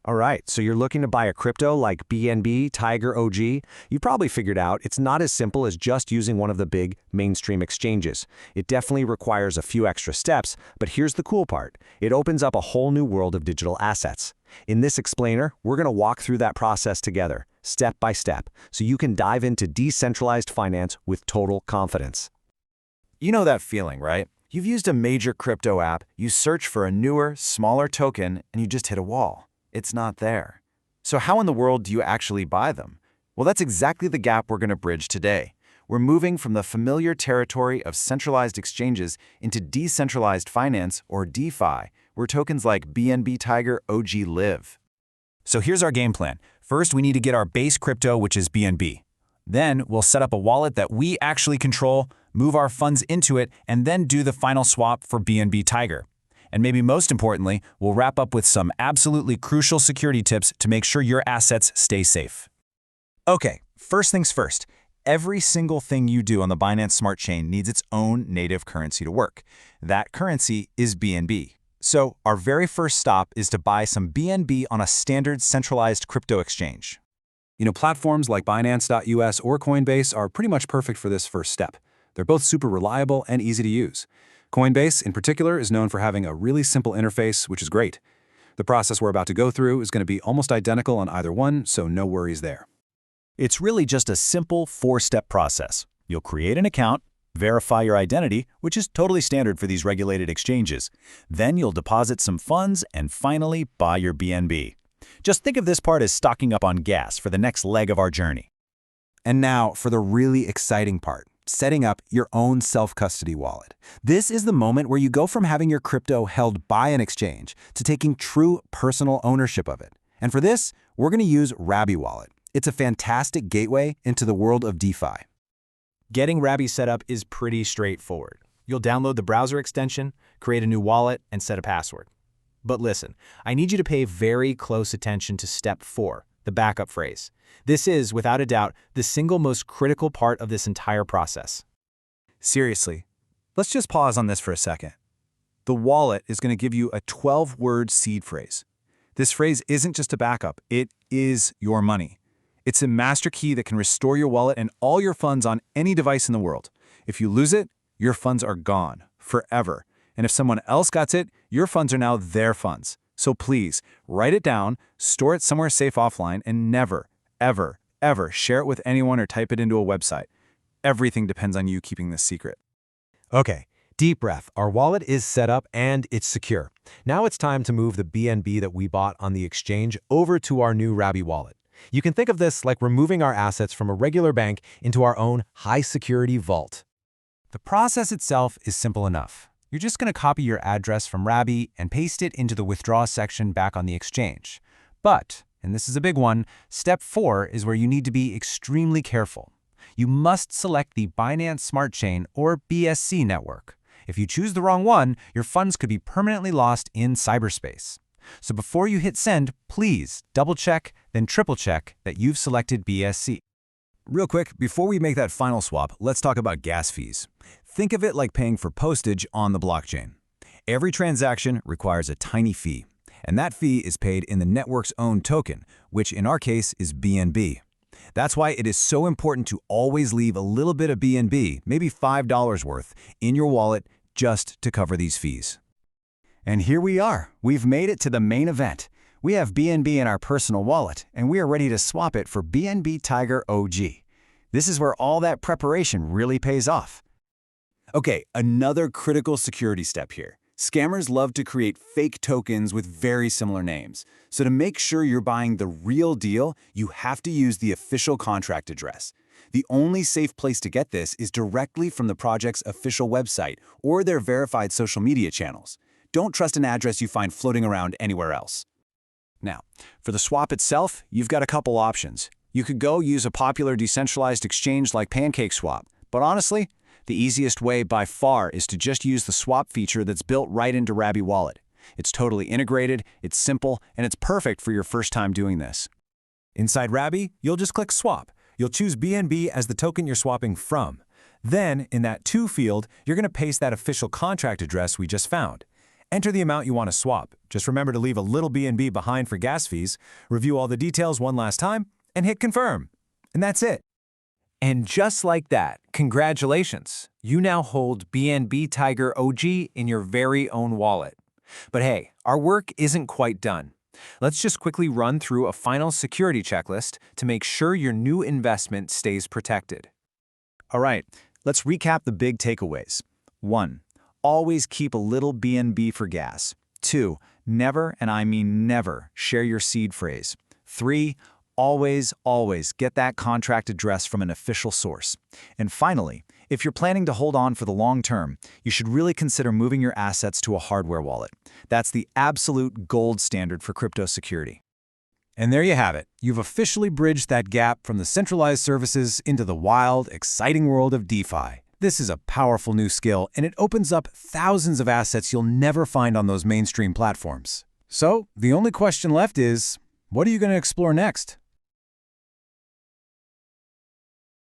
All right, so you're looking to buy a crypto like BNB Tiger OG? You probably figured out it's not as simple as just using one of the big mainstream exchanges. It definitely requires a few extra steps, but here's the cool part. It opens up a whole new world of digital assets. In this explainer, we're going to walk through that process together, step by step, so you can dive into decentralized finance with total confidence. You know that feeling, right? You've used a major crypto app, you search for a newer, smaller token, and you just hit a wall. It's not there. So how in the world do you actually buy them? Well, that's exactly the gap we're going to bridge today. We're moving from the familiar territory of centralized exchanges into decentralized finance, or DeFi, where tokens like BNB Tiger OG live. So here's our game plan. First, we need to get our base crypto, which is BNB. Then we'll set up a wallet that we actually control, move our funds into it, and then do the final swap for BNB Tiger. And maybe most importantly, we'll wrap up with some absolutely crucial security tips to make sure your assets stay safe. Okay, first things first. Every single thing you do on the Binance Smart Chain needs its own native currency to work. That currency is BNB. So our very first stop is to buy some BNB on a standard centralized crypto exchange. Platforms like Binance.us or Coinbase are pretty much perfect for this first step. They're both super reliable and easy to use. Coinbase, in particular, is known for having a really simple interface, which is great. The process we're about to go through is going to be almost identical on either one, so no worries there. It's really just a simple four-step process. You'll create an account, verify your identity, which is totally standard for these regulated exchanges. Then you'll deposit some funds and finally buy your BNB. Just think of this part as stocking up on gas for the next leg of our journey. And now for the really exciting part. Setting up your own self-custody wallet. This is the moment where you go from having your crypto held by an exchange to taking true personal ownership of it. And for this, we're going to use Rabby Wallet. It's a fantastic gateway into the world of DeFi. Getting Rabby set up is pretty straightforward. You'll download the browser extension, create a new wallet, and set a password. But listen, I need you to pay very close attention to step 4, the backup phrase. This is, without a doubt, the single most critical part of this entire process. Seriously, let's just pause on this for a second. The wallet is going to give you a 12-word seed phrase. This phrase isn't just a backup, it is your money. It's a master key that can restore your wallet and all your funds on any device in the world. If you lose it, your funds are gone, forever. And if someone else got it, your funds are now their funds. So please, write it down, store it somewhere safe offline, and never, ever, ever share it with anyone or type it into a website. Everything depends on you keeping this secret. Okay, deep breath. Our wallet is set up and it's secure. Now it's time to move the BNB that we bought on the exchange over to our new Rabby wallet. You can think of this like removing our assets from a regular bank into our own high-security vault. The process itself is simple enough. You're just going to copy your address from Rabby and paste it into the withdraw section back on the exchange. But, and this is a big one, step 4 is where you need to be extremely careful. You must select the Binance Smart Chain or BSC network. If you choose the wrong one, your funds could be permanently lost in cyberspace. So before you hit send, please double-check, then triple-check that you've selected BSC. Real quick, before we make that final swap, let's talk about gas fees. Think of it like paying for postage on the blockchain. Every transaction requires a tiny fee, and that fee is paid in the network's own token, which in our case is BNB. That's why it is so important to always leave a little bit of BNB, maybe $5 worth, in your wallet just to cover these fees. And here we are. We've made it to the main event. We have BNB in our personal wallet, and we are ready to swap it for BNB Tiger OG. This is where all that preparation really pays off. Okay, another critical security step here. Scammers love to create fake tokens with very similar names. So to make sure you're buying the real deal, you have to use the official contract address. The only safe place to get this is directly from the project's official website or their verified social media channels. Don't trust an address you find floating around anywhere else. Now, for the swap itself, you've got a couple options. You could go use a popular decentralized exchange like PancakeSwap, but honestly, the easiest way by far is to just use the swap feature that's built right into Rabby Wallet. It's totally integrated, it's simple, and it's perfect for your first time doing this. Inside Rabby, you'll just click Swap. You'll choose BNB as the token you're swapping from. Then, in that To field, you're going to paste that official contract address we just found. Enter the amount you want to swap. Just remember to leave a little BNB behind for gas fees, review all the details one last time, and hit confirm. And that's it. And just like that, congratulations, you now hold BNB Tiger OG in your very own wallet. But hey, our work isn't quite done. Let's just quickly run through a final security checklist to make sure your new investment stays protected. All right, let's recap the big takeaways. 1. Always keep a little BNB for gas. 2. Never, and I mean never, share your seed phrase. 3. Always get that contract address from an official source. And finally, if you're planning to hold on for the long term, you should really consider moving your assets to a hardware wallet. That's the absolute gold standard for crypto security. And there you have it. You've officially bridged that gap from the centralized services into the wild, exciting world of DeFi. This is a powerful new skill, and it opens up thousands of assets you'll never find on those mainstream platforms. So, the only question left is, what are you going to explore next?